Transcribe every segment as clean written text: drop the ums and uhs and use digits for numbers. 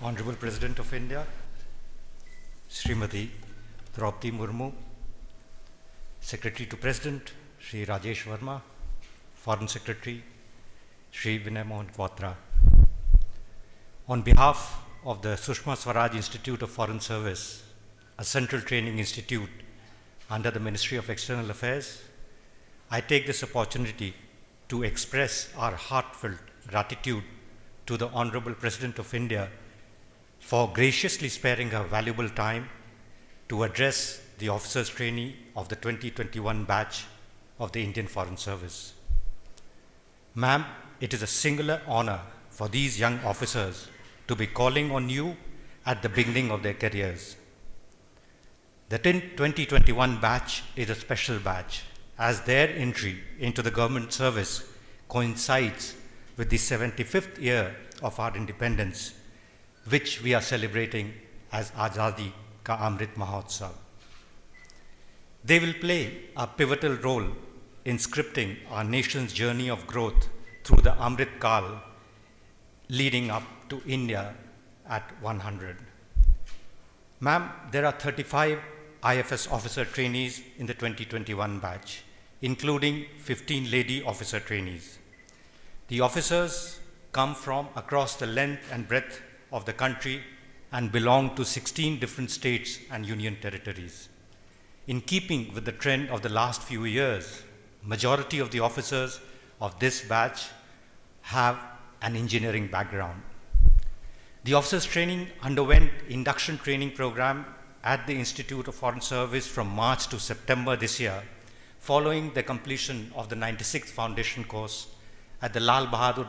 Honorable President of India, Smt Droupadi Murmu, Secretary to President, Shri Rajesh Verma, Foreign Secretary, Shri Vinay Mohan Quatra. On behalf of the Sushma Swaraj Institute of Foreign Service, a central training institute under the Ministry of External Affairs, I take this opportunity to express our heartfelt gratitude to the Honorable President of India for graciously sparing her valuable time to address the Officers Trainee of the 2021 batch of the Indian Foreign Service. Ma'am, it is a singular honor for these young officers to be calling on you at the beginning of their careers. The 2021 batch is a special batch as their entry into the government service coincides with the 75th year of our independence, which we are celebrating as Azadi Ka Amrit Mahotsav. They will play a pivotal role in scripting our nation's journey of growth through the Amrit Kal leading up to India at 100. Ma'am, there are 35 IFS officer trainees in the 2021 batch, including 15 lady officer trainees. The officers come from across the length and breadth of the country and belong to 16 different states and union territories. In keeping with the trend of the last few years, majority of the officers of this batch have an engineering background. The officers training underwent induction training program at the Institute of Foreign Service from March to September this year, following the completion of the 96th foundation course at the Lal Bahadur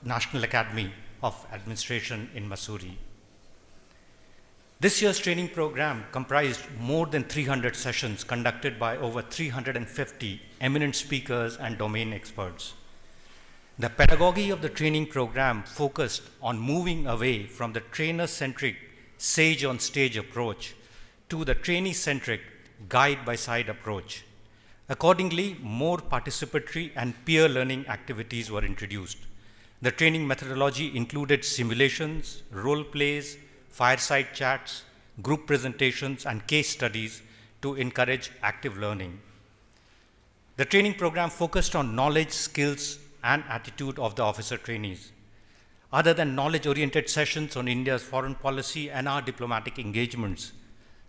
National Academy of Administration in Mussoorie. This year's training program comprised more than 300 sessions conducted by over 350 eminent speakers and domain experts. The pedagogy of the training program focused on moving away from the trainer-centric sage-on-stage approach to the trainee-centric guide-by-side approach. Accordingly, more participatory and peer learning activities were introduced. The training methodology included simulations, role plays, fireside chats, group presentations, and case studies to encourage active learning. The training program focused on knowledge, skills, and attitude of the officer trainees. Other than knowledge-oriented sessions on India's foreign policy and our diplomatic engagements,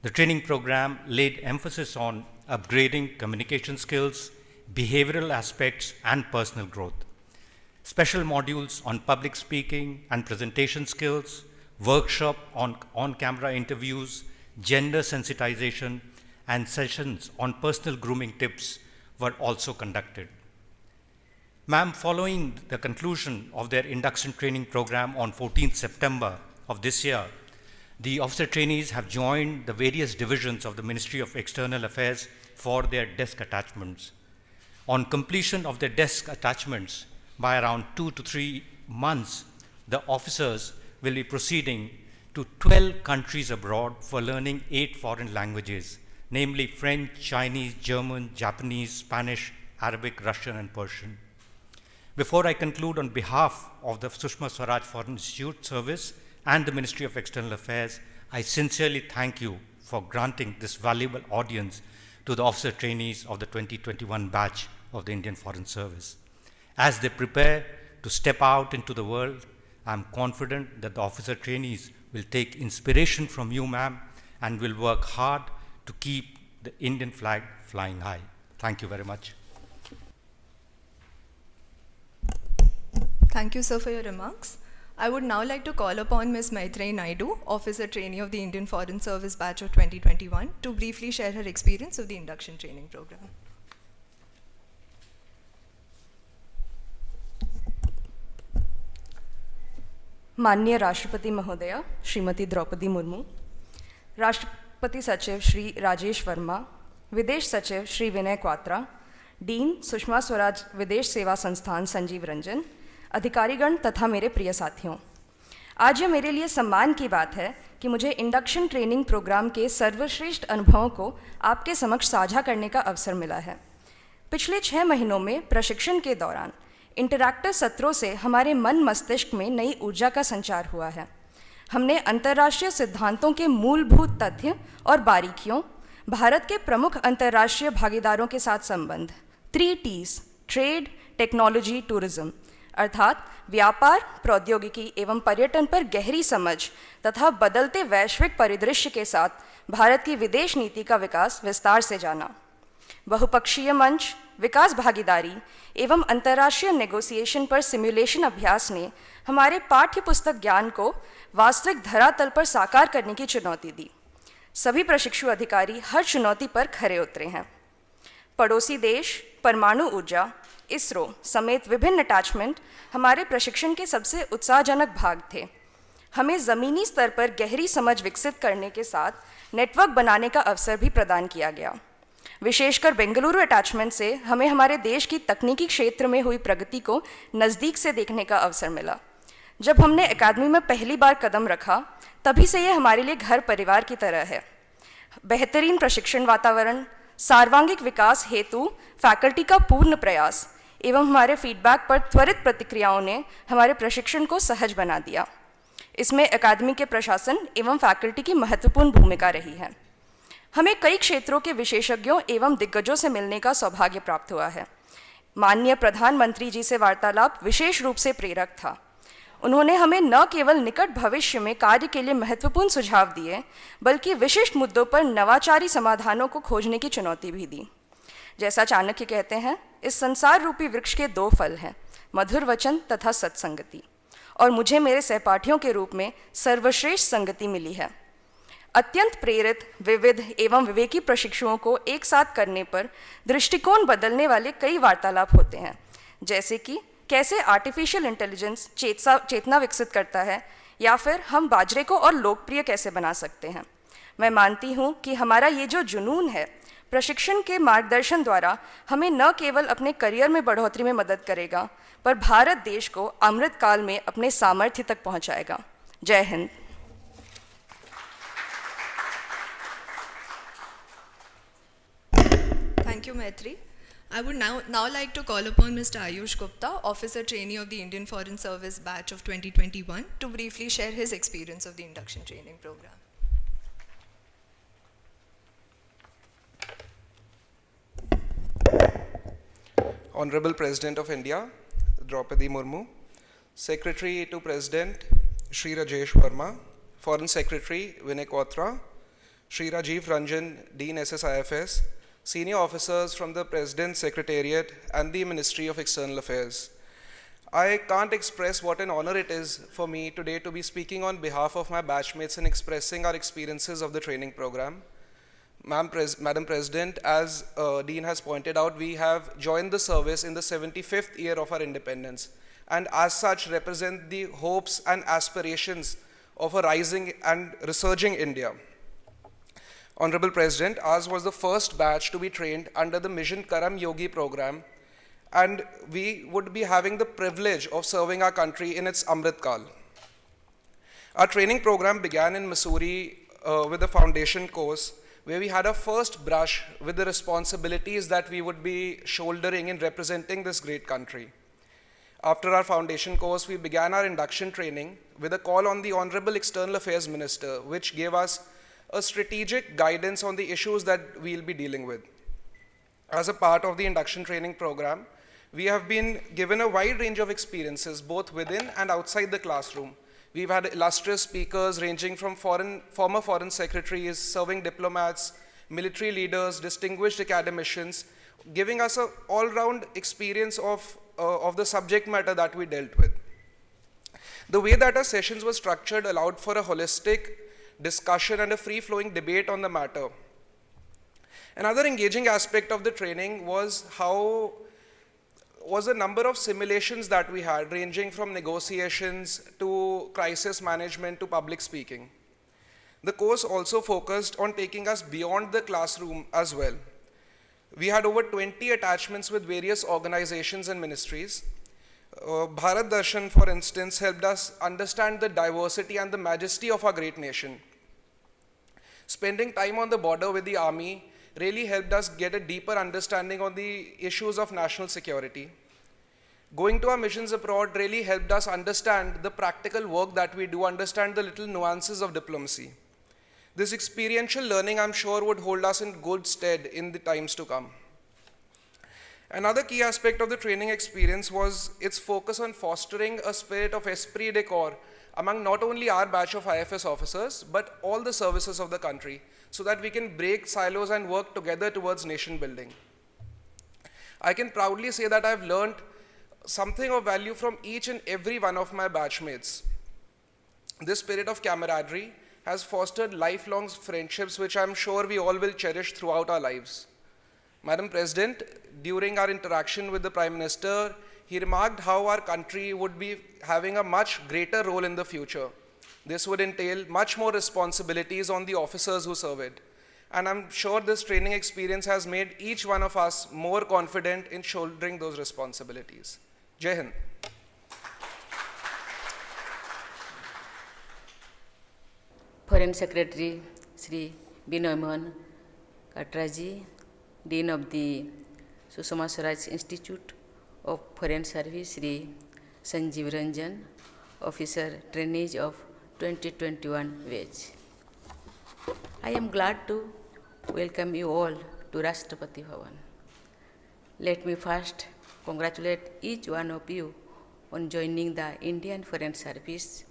the training program laid emphasis on upgrading communication skills, behavioral aspects, and personal growth. Special modules on public speaking and presentation skills, workshop on on-camera interviews, gender sensitization, and sessions on personal grooming tips were also conducted. Ma'am, following the conclusion of their induction training program on 14th September of this year, the officer trainees have joined the various divisions of the Ministry of External Affairs for their desk attachments. On completion of their desk attachments by around 2 to 3 months, the officers will be proceeding to 12 countries abroad for learning 8 foreign languages, namely French, Chinese, German, Japanese, Spanish, Arabic, Russian, and Persian. Before I conclude, on behalf of the Sushma Swaraj Foreign Institute Service and the Ministry of External Affairs, I sincerely thank you for granting this valuable audience to the officer trainees of the 2021 batch of the Indian Foreign Service. As they prepare to step out into the world, I am confident that the officer trainees will take inspiration from you, ma'am, and will work hard to keep the Indian flag flying high. Thank you very much. Thank you, sir, for your remarks. I would now like to call upon Ms. Maitreyi Naidu, Officer Trainee of the Indian Foreign Service Batch of 2021, to briefly share her experience of the induction training program. माननीय राष्ट्रपति महोदया श्रीमती द्रौपदी मुर्मू, राष्ट्रपति सचिव श्री राजेश वर्मा, विदेश सचिव श्री विनय Kwatra, dean Sushma Swaraj विदेश सेवा संस्थान संजीव रंजन, अधिकारीगण तथा मेरे प्रिय साथियों, आज यह मेरे लिए सम्मान की बात है कि मुझे इंडक्शन ट्रेनिंग प्रोग्राम के सर्वश्रेष्ठ अनुभवों को आपके समक्ष साझा करने का अवसर मिला है। पिछले 6 महीनों में प्रशिक्षण के दौरान इंटरैक्टिव सत्रों से हमारे मन मस्तिष्क में नई ऊर्जा का संचार हुआ है। हमने अंतर्राष्ट्रीय सिद्धांतों के मूलभूत तथ्य और बारीकियों, भारत के प्रमुख अंतर्राष्ट्रीय भागीदारों के साथ संबंध, 3 T's, ट्रेड, टेक्नोलॉजी, टूरिज्म, अर्थात व्यापार, प्रौद्योगिकी एवं पर्यटन पर गहरी समझ तथा बदलते वैश्विक परिदृश्य के साथ भारत की विदेश नीति का विकास विस्तार से जाना। बहुपक्षीय मंच, विकास भागीदारी एवं अंतर्राष्ट्रीय नेगोशिएशन पर सिमुलेशन अभ्यास ने हमारे पाठ्य पुस्तक ज्ञान को वास्तविक धरातल पर साकार करने की चुनौती दी। सभी प्रशिक्षु अधिकारी हर चुनौती पर खरे उतरे हैं। पड़ोसी देश, परमाणु ऊर्जा, इसरो समेत विभिन्न अटैचमेंट हमारे प्रशिक्षण के सबसे उत्साहजनक भाग थे। हमें ज़मीनी स्तर पर गहरी समझ विकसित करने के साथ नेटवर्क बनाने का अवसर भी प्रदान किया गया। विशेषकर बेंगलुरु अटैचमेंट से हमें हमारे देश की तकनीकी क्षेत्र में हुई प्रगति को नज़दीक से देखने का अवसर मिला। जब हमने अकादमी में पहली बार कदम रखा, तभी से ये हमारे लिए घर परिवार की तरह है। बेहतरीन प्रशिक्षण वातावरण, सर्वांगीण विकास हेतु फैकल्टी का पूर्ण प्रयास एवं हमारे फीडबैक पर त्वरित प्रतिक्रियाओं ने हमारे प्रशिक्षण को सहज बना दिया। इसमें अकादमी के प्रशासन एवं फैकल्टी की महत्वपूर्ण भूमिका रही है। हमें कई क्षेत्रों के विशेषज्ञों एवं दिग्गजों से मिलने का सौभाग्य प्राप्त हुआ है। माननीय प्रधानमंत्री जी से वार्तालाप विशेष रूप से प्रेरक था। उन्होंने हमें न केवल निकट भविष्य में कार्य के लिए महत्वपूर्ण सुझाव दिए, बल्कि विशिष्ट मुद्दों पर नवाचारी समाधानों को खोजने की चुनौती भी दी। जैसा चाणक्य कहते हैं, इस संसार रूपी वृक्ष के 2 फल हैं, मधुर वचन तथा सत्संगति, और मुझे मेरे सहपाठियों के रूप में सर्वश्रेष्ठ संगति मिली है। अत्यंत प्रेरित, विविध एवं विवेकी प्रशिक्षुओं को एक साथ करने पर दृष्टिकोण बदलने वाले कई वार्तालाप होते हैं, जैसे कि कैसे आर्टिफिशियल इंटेलिजेंस चेतना विकसित करता है, या फिर हम बाजरे को और लोकप्रिय कैसे बना सकते हैं। मैं मानती हूँ कि हमारा ये जो जुनून है, प्रशिक्षण के मार्गदर्शन द्वारा हमें न केवल अपने करियर में बढ़ोतरी में मदद करेगा, पर भारत देश को अमृत काल में अपने सामर्थ्य तक पहुँचाएगा। जय Hind. Thank you, Maitri. I would now like to call upon Mr. Ayush Gupta, Officer Trainee of the Indian Foreign Service Batch of 2021, to briefly share his experience of the induction training program. Honorable President of India, Droupadi Murmu, Secretary to President, Shri Rajesh Verma, Foreign Secretary, Vinay Kwatra, Shri Rajiv Ranjan, Dean SSIFS, Senior officers from the President's Secretariat and the Ministry of External Affairs. I can't express what an honor it is for me today to be speaking on behalf of my batchmates and expressing our experiences of the training program. Madam President, as Dean has pointed out, we have joined the service in the 75th year of our independence, and as such represent the hopes and aspirations of a rising and resurging India. Honorable President, ours was the first batch to be trained under the Mission Karam Yogi program, and we would be having the privilege of serving our country in its Amrit Kal. Our training program began in Missouri with a foundation course, where we had our first brush with the responsibilities that we would be shouldering in representing this great country. After our foundation course, we began our induction training with a call on the Honorable External Affairs Minister, which gave us a strategic guidance on the issues that we'll be dealing with. As a part of the induction training program, we have been given a wide range of experiences, both within and outside the classroom. We've had illustrious speakers ranging from former foreign secretaries, serving diplomats, military leaders, distinguished academicians, giving us an all-round experience of the subject matter that we dealt with. The way that our sessions were structured allowed for a holistic discussion and a free-flowing debate on the matter. Another engaging aspect of the training was a number of simulations that we had, ranging from negotiations to crisis management to public speaking. The course also focused on taking us beyond the classroom as well. We had over 20 attachments with various organizations and ministries. Bharat Darshan, for instance, helped us understand the diversity and the majesty of our great nation. Spending time on the border with the army really helped us get a deeper understanding on the issues of national security. Going to our missions abroad really helped us understand the practical work that we do, understand the little nuances of diplomacy. This experiential learning, I'm sure, would hold us in good stead in the times to come. Another key aspect of the training experience was its focus on fostering a spirit of esprit de corps among not only our batch of IFS officers, but all the services of the country, so that we can break silos and work together towards nation building. I can proudly say that I've learned something of value from each and every one of my batchmates. This spirit of camaraderie has fostered lifelong friendships which I'm sure we all will cherish throughout our lives. Madam President, during our interaction with the Prime Minister, he remarked how our country would be having a much greater role in the future. This would entail much more responsibilities on the officers who serve it. And I'm sure this training experience has made each one of us more confident in shouldering those responsibilities. Jai Hind. Foreign Secretary Sri Binoy Mohan Katraji, Dean of the Sushma Swaraj Institute of Foreign Service Sri Sanjeev Ranjan, Officer Trainees of 2021 batch. I am glad to welcome you all to Rashtrapati Bhavan. Let me first congratulate each one of you on joining the Indian Foreign Service.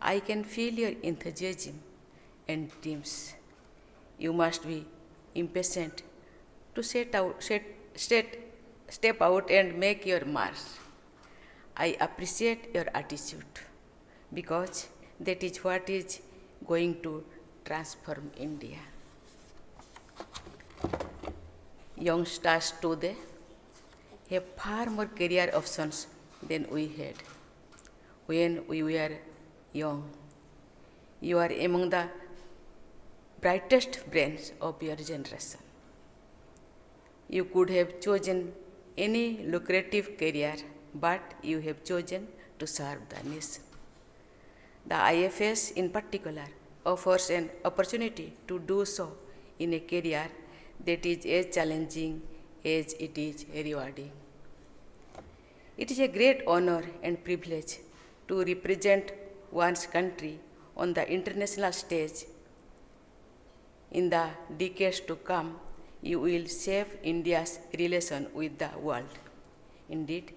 I can feel your enthusiasm and dreams. You must be impatient to step out and make your mark. I appreciate your attitude because that is what is going to transform India. Youngsters today have far more career options than we had when we were young. You are among the brightest brains of your generation. You could have chosen any lucrative career, but you have chosen to serve the nation. The IFS in particular offers an opportunity to do so in a career that is as challenging as it is rewarding. It is a great honor and privilege to represent one's country on the international stage. In the decades to come, you will shape India's relation with the world. Indeed,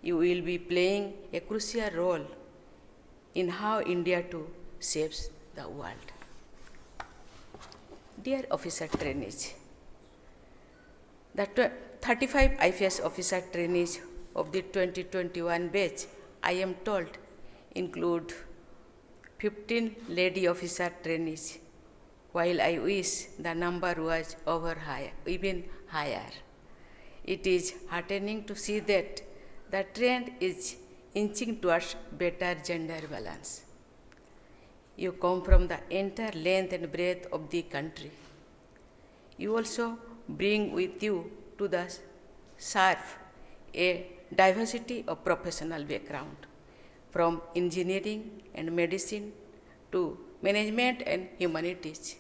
you will be playing a crucial role in how India too shapes the world. Dear officer trainees, the 35 IFS officer trainees of the 2021 batch, I am told, include 15 lady officer trainees, while I wish the number was even higher. It is heartening to see that the trend is inching towards better gender balance. You come from the entire length and breadth of the country. You also bring with you to the serve a diversity of professional background, from engineering and medicine to management and humanities.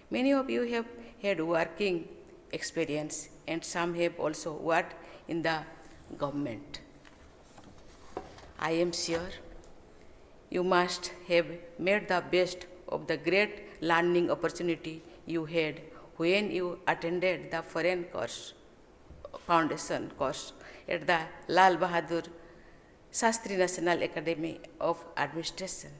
Many of you have had working experience and some have also worked in the government. I am sure you must have made the best of the great learning opportunity you had when you attended the Foreign Foundation course at the Lal Bahadur Shastri National Academy of Administration.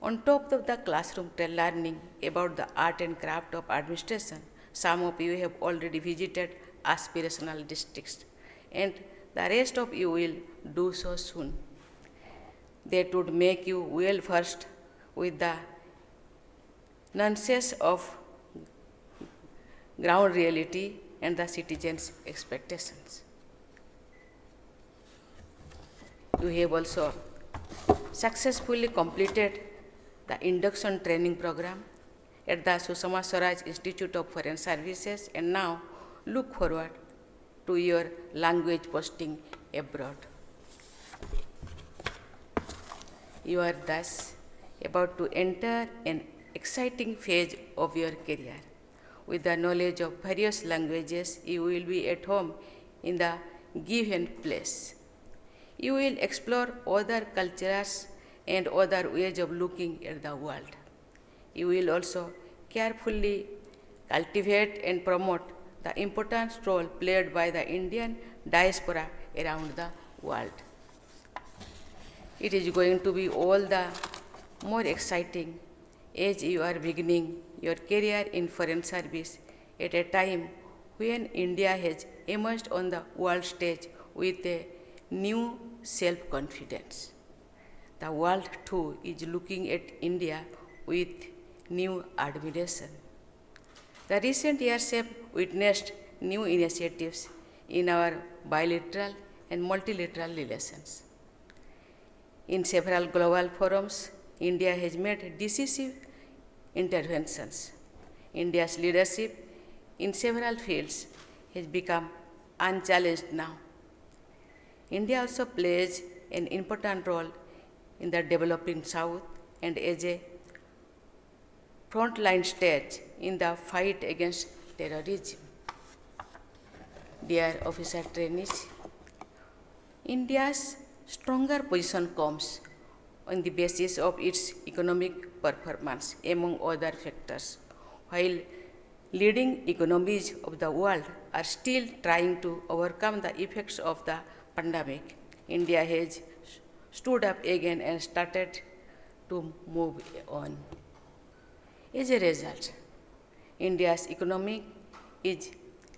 On top of the classroom learning about the art and craft of administration, some of you have already visited aspirational districts, and the rest of you will do so soon. That would make you well versed with the nuances of ground reality and the citizens' expectations. You have also successfully completed the induction training program at the Sushma Swaraj Institute of Foreign Services and now look forward to your language posting abroad. You are thus about to enter an exciting phase of your career. With the knowledge of various languages, you will be at home in the given place. You will explore other cultures and other ways of looking at the world. You will also carefully cultivate and promote the important role played by the Indian diaspora around the world. It is going to be all the more exciting as you are beginning your career in foreign service at a time when India has emerged on the world stage with a new self-confidence. The world too is looking at India with new admiration. The recent years have witnessed new initiatives in our bilateral and multilateral relations. In several global forums, India has made decisive interventions. India's leadership in several fields has become unchallenged now. India also plays an important role in the developing South and as a frontline state in the fight against terrorism. Dear officer trainees, India's stronger position comes on the basis of its economic performance, among other factors. While leading economies of the world are still trying to overcome the effects of the pandemic, India has stood up again and started to move on. As a result, India's economy is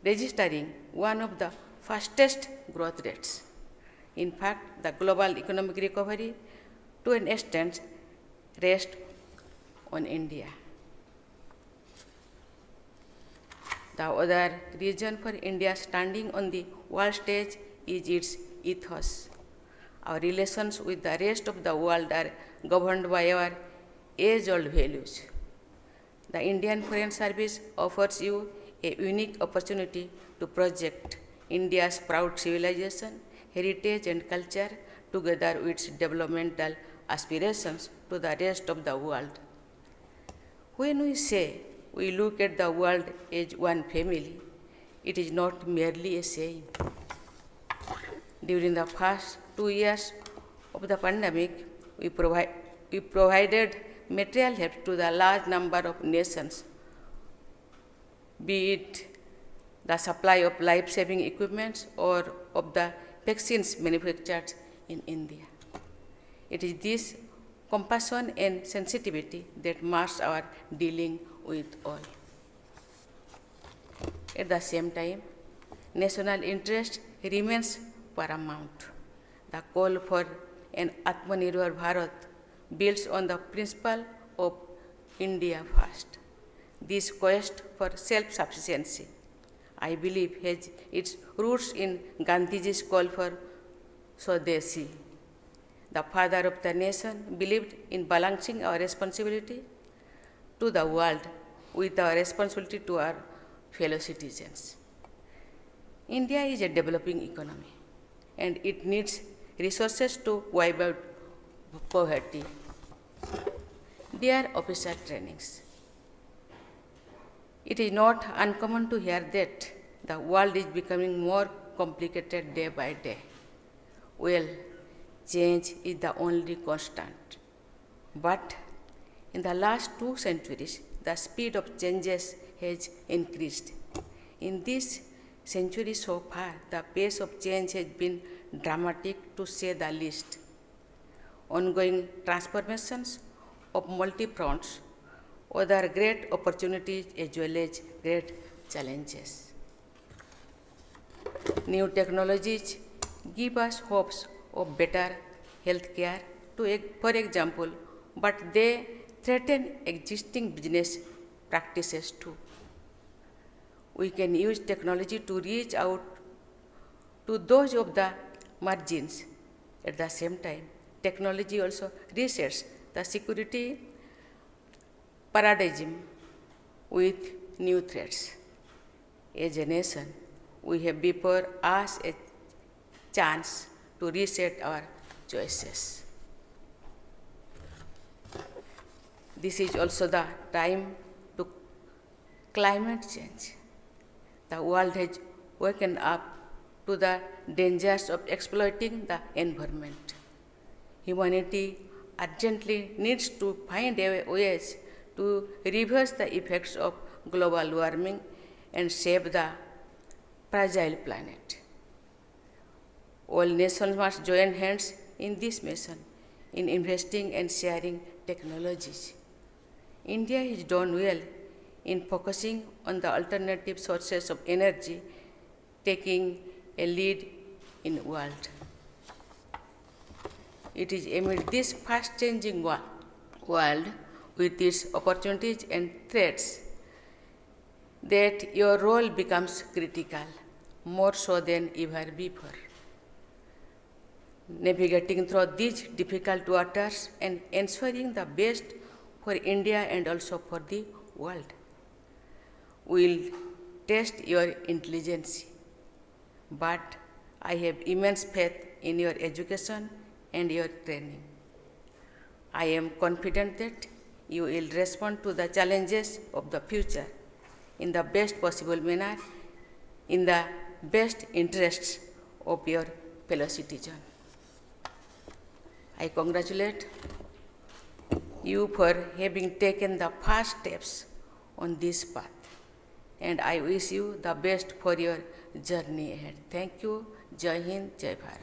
registering one of the fastest growth rates. In fact, the global economic recovery to an extent rests on India. The other reason for India standing on the world stage is its ethos. Our relations with the rest of the world are governed by our age-old values. The Indian Foreign Service offers you a unique opportunity to project India's proud civilization, heritage and culture together with its developmental aspirations to the rest of the world. When we say we look at the world as one family, it is not merely a saying. During the first 2 years of the pandemic, we provided material help to the large number of nations, be it the supply of life-saving equipment or of the vaccines manufactured in India. It is this compassion and sensitivity that marks our dealing with all. At the same time, national interest remains paramount. The call for an Atmanirbhar Bharat builds on the principle of India first. This quest for self-sufficiency, I believe, has its roots in Gandhiji's call for Swadeshi. The father of the nation believed in balancing our responsibility to the world with our responsibility to our fellow citizens. India is a developing economy and it needs resources to wipe out poverty. Dear officer trainees, it is not uncommon to hear that the world is becoming more complicated day by day. Well, change is the only constant. But in the last 2 centuries, the speed of changes has increased. In this century so far, the pace of change has been dramatic to say the least. Ongoing transformations of multi-fronts, other great opportunities as well as great challenges. New technologies give us hopes of better health care, for example, but they threaten existing business practices too. We can use technology to reach out to those of the margins. At the same time, technology also resets the security paradigm with new threats. As a nation, we have before us a chance to reset our choices. This is also the time to climate change. The world has woken up to the dangers of exploiting the environment. Humanity urgently needs to find ways to reverse the effects of global warming and save the fragile planet. All nations must join hands in this mission in investing and sharing technologies. India has done well in focusing on the alternative sources of energy, taking a lead in the world. It is amid this fast-changing world with its opportunities and threats that your role becomes critical, more so than ever before. Navigating through these difficult waters and ensuring the best for India and also for the world will test your intelligence. But I have immense faith in your education and your training. I am confident that you will respond to the challenges of the future in the best possible manner, in the best interests of your fellow citizens. I congratulate you for having taken the first steps on this path, and I wish you the best for your journey ahead. Thank you. Jai Hind, Jai Bharat.